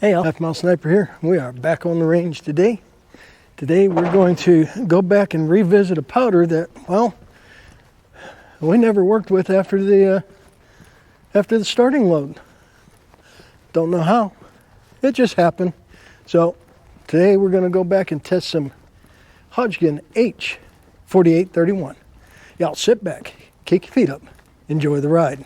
Hey, Halfmilesniper here. We are back on the range today. Today we're going to go back and revisit a powder that, well, we never worked with after the starting load. Don't know how. It just happened. So today we're going to go back and test some Hodgkin H4831. Y'all sit back, kick your feet up, enjoy the ride.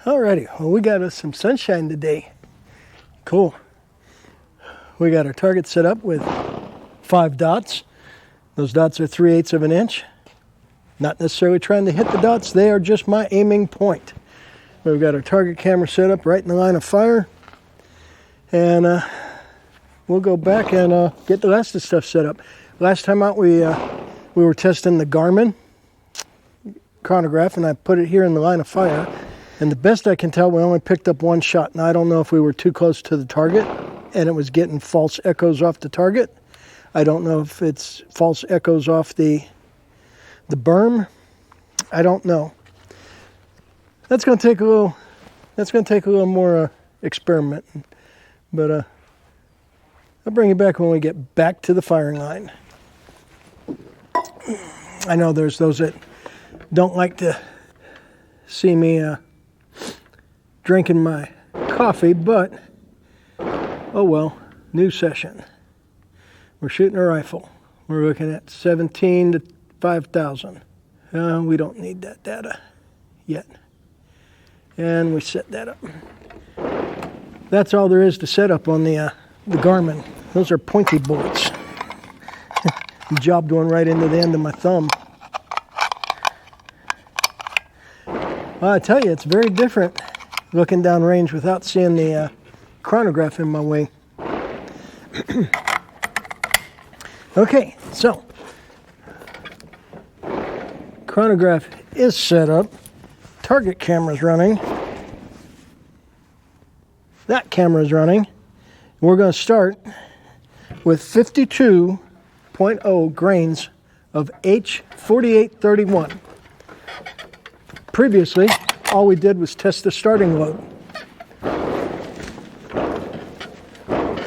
Alrighty, well, we got us some sunshine today. Cool. We got our target set up with 5 dots. Those dots are 3/8 of an inch. Not necessarily trying to hit the dots, they are just my aiming point. We've got our target camera set up right in the line of fire. And we'll go back and get the rest of the stuff set up. Last time out we were testing the Garmin chronograph, and I put it here in the line of fire. And the best I can tell, we only picked up 1 shot. And I don't know if we were too close to the target and it was getting false echoes off the target. I don't know if it's false echoes off the berm. I don't know. That's going to take a little more experimenting. But I'll bring you back when we get back to the firing line. I know there's those that don't like to see me drinking my coffee, but oh well. New session. We're shooting a rifle. We're looking at 17 to 5,000. We don't need that data yet. And we set that up. That's all there is to set up on the Garmin. Those are pointy bullets. Job going right into the end of my thumb. Well, I tell you, it's very different looking down range without seeing the chronograph in my way. Okay, so chronograph is set up. Target camera's running. That camera's running. We're going to start with 52.0 grains of H4831. Previously, all we did was test the starting load.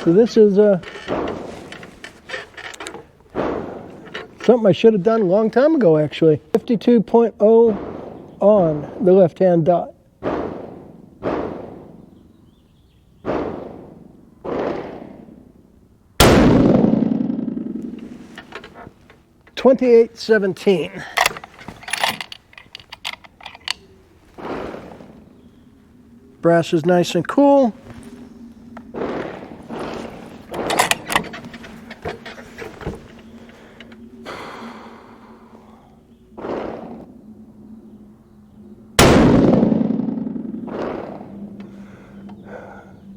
So this is something I should have done a long time ago, actually. 52.0 on the left-hand dot. .2817. Brass is nice and cool.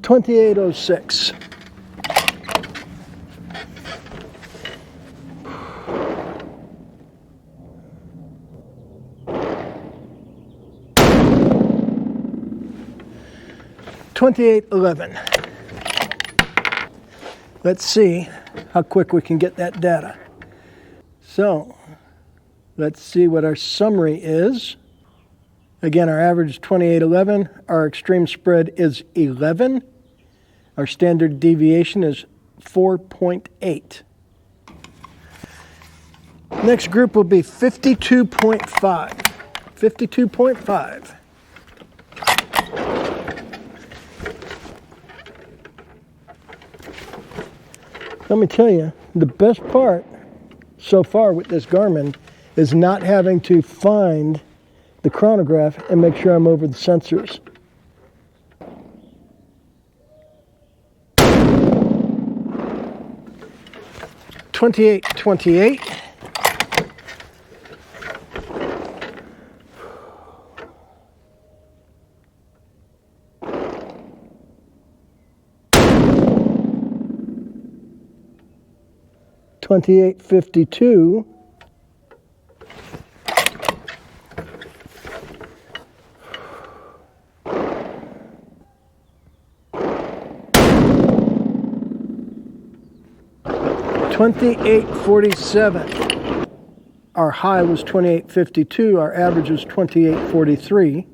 .2806. .2811. Let's see how quick we can get that data. So, let's see what our summary is. Again, our average is 2811. Our extreme spread is 11. Our standard deviation is 4.8. Next group will be 52.5. 52.5. Let me tell you, the best part so far with this Garmin is not having to find the chronograph and make sure I'm over the sensors. .2828. .2852. 2847. Our high was 2852. Our average was 2843.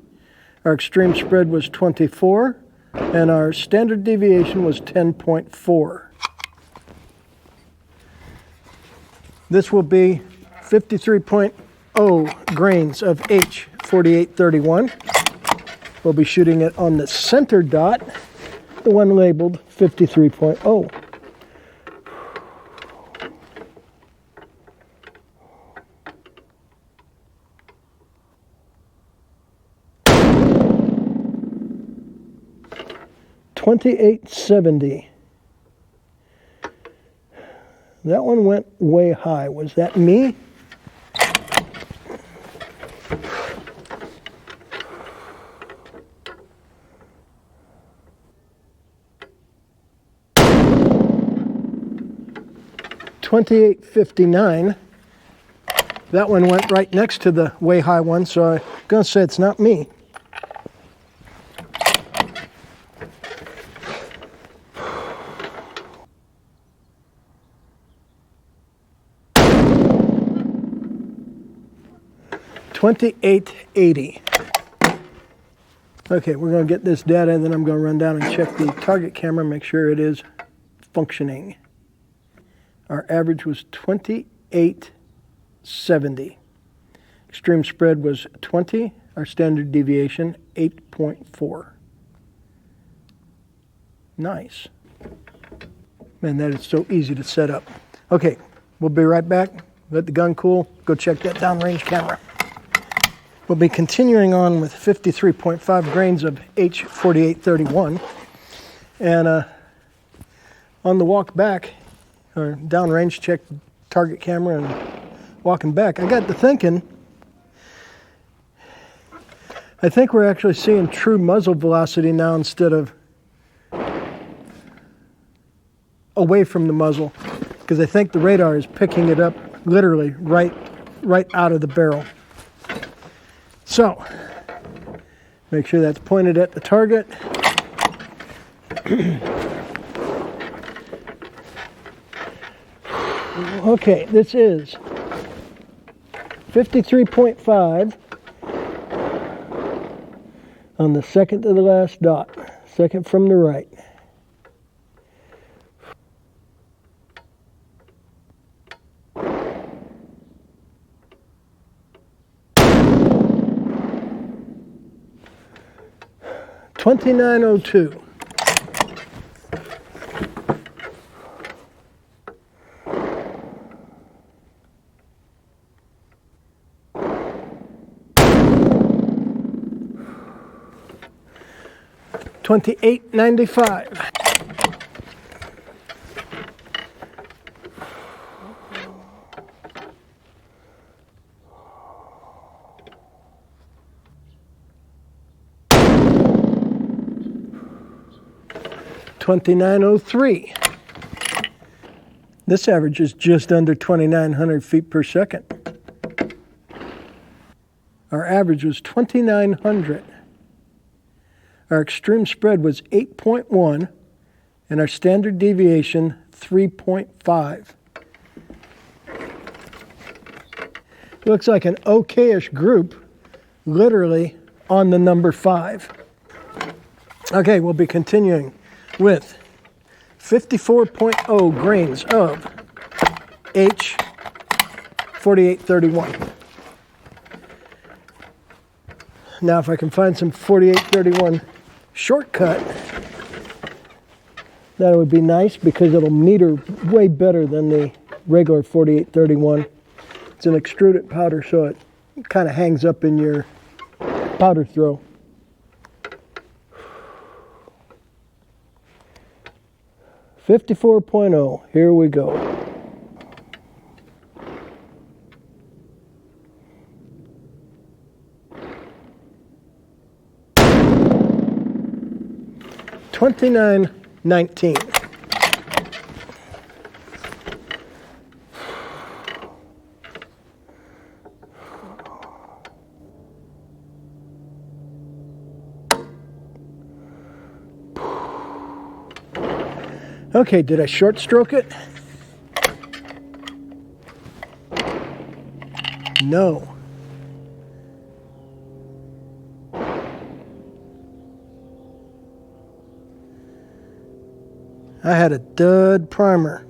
Our extreme spread was 24. And our standard deviation was 10.4. This will be 53.0 grains of H4831. We'll be shooting it on the center dot, the one labeled 53.0. $28.70. That one went way high. Was that me? $28.59. That one went right next to the way high one, so I'm going to say it's not me. $28.80. Okay, we're going to get this data, and then I'm going to run down and check the target camera, make sure it is functioning. Our average was 28.70. Extreme spread was 20. Our standard deviation, 8.4. Nice. Man, that is so easy to set up. Okay, we'll be right back. Let the gun cool. Go check that downrange camera. We'll be continuing on with 53.5 grains of H4831. And on the walk back, or downrange, check target camera and walking back, I got to thinking, I think we're actually seeing true muzzle velocity now instead of away from the muzzle, because I think the radar is picking it up literally right out of the barrel. So, make sure that's pointed at the target. Okay, this is 53.5 on the second to the last dot, second from the right. $29.02. $28.95. $29.03. This average is just under 2,900 feet per second. Our average was 2,900. Our extreme spread was 8.1, and our standard deviation 3.5. Looks like an okay-ish group, literally on the number 5. Okay, we'll be continuing with 54.0 grains of H4831. Now, if I can find some 4831 shortcut, that would be nice, because it'll meter way better than the regular 4831. It's an extruded powder, so it kind of hangs up in your powder throw. .0, here we go. $29.19. Okay, did I short stroke it? No. I had a dud primer.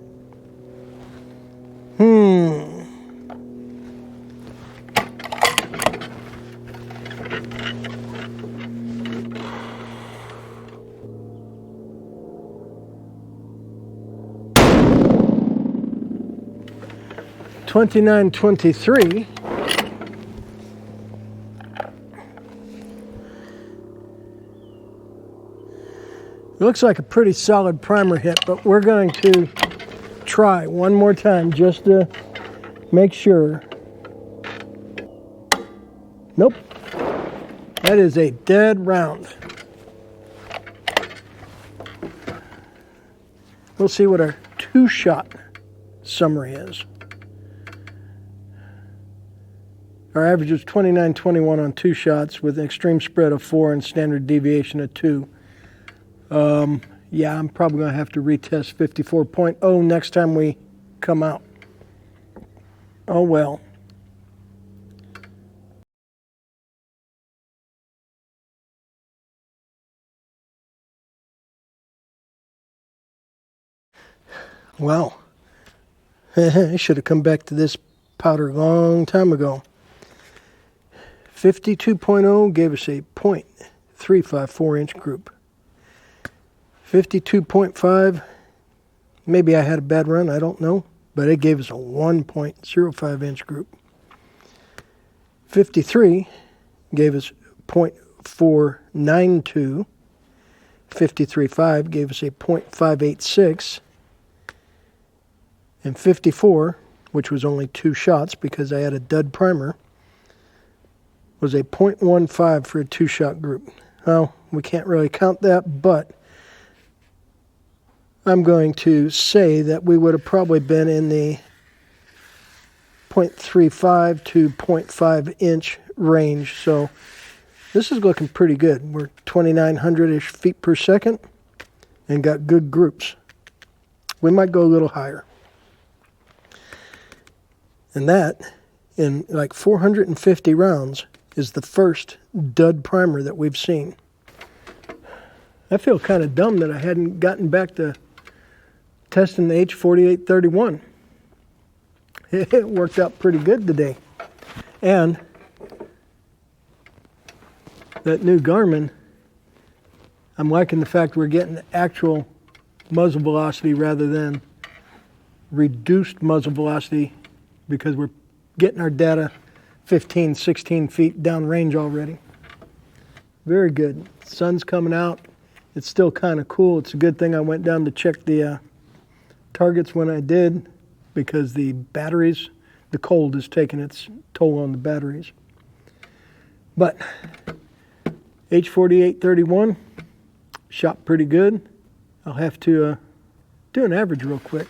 2923. Looks like a pretty solid primer hit, but we're going to try one more time just to make sure. Nope. That is a dead round. We'll see what our two-shot summary is. Our average is 29.21 on 2 shots with an extreme spread of 4 and standard deviation of 2. Yeah, I'm probably going to have to retest 54.0 next time we come out. Oh well. Well, I should have come back to this powder a long time ago. 52.0 gave us a 0.354 inch group. 52.5, maybe I had a bad run, I don't know, but it gave us a 1.05 inch group. 53 gave us 0.492. 53.5 gave us a 0.586. And 54, which was only 2 shots because I had a dud primer, was a 0.15 for a 2-shot group. Well, we can't really count that, but I'm going to say that we would have probably been in the 0.35 to 0.5 inch range. So this is looking pretty good. We're 2,900-ish feet per second and got good groups. We might go a little higher. And that, in like 450 rounds, is the first dud primer that we've seen. I feel kind of dumb that I hadn't gotten back to testing the H4831. It worked out pretty good today. And that new Garmin, I'm liking the fact we're getting actual muzzle velocity rather than reduced muzzle velocity, because we're getting our data 15, 16 feet downrange already. Very good. Sun's coming out. It's still kind of cool. It's a good thing I went down to check the targets when I did, because the batteries, the cold is taking its toll on the batteries. But H4831 shot pretty good. I'll have to do an average real quick.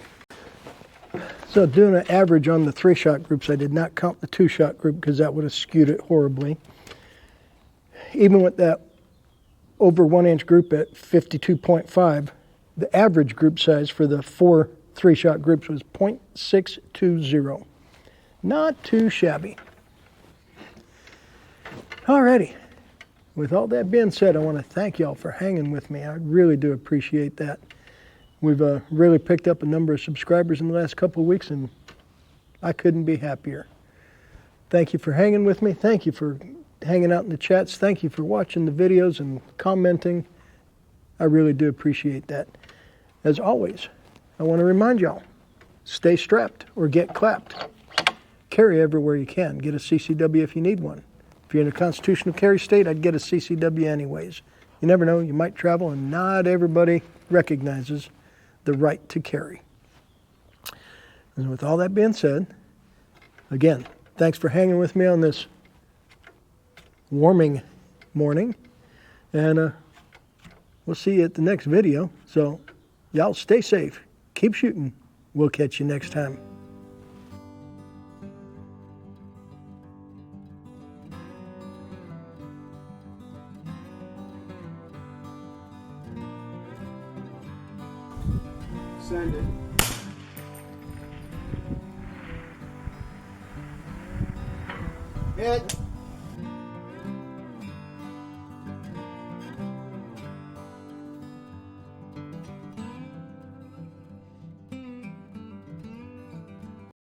So doing an average on the 3-shot groups, I did not count the 2-shot group because that would have skewed it horribly. Even with that over 1 inch group at 52.5, the average group size for the 4 3-shot groups was 0.620. Not too shabby. Alrighty. With all that being said, I want to thank y'all for hanging with me. I really do appreciate that. We've really picked up a number of subscribers in the last couple of weeks, and I couldn't be happier. Thank you for hanging with me. Thank you for hanging out in the chats. Thank you for watching the videos and commenting. I really do appreciate that. As always, I want to remind y'all, stay strapped or get clapped. Carry everywhere you can. Get a CCW if you need one. If you're in a constitutional carry state, I'd get a CCW anyways. You never know, you might travel and not everybody recognizes the right to carry. And with all that being said, again, thanks for hanging with me on this warming morning. And we'll see you at the next video. So y'all stay safe. Keep shooting. We'll catch you next time. Send it. Hit.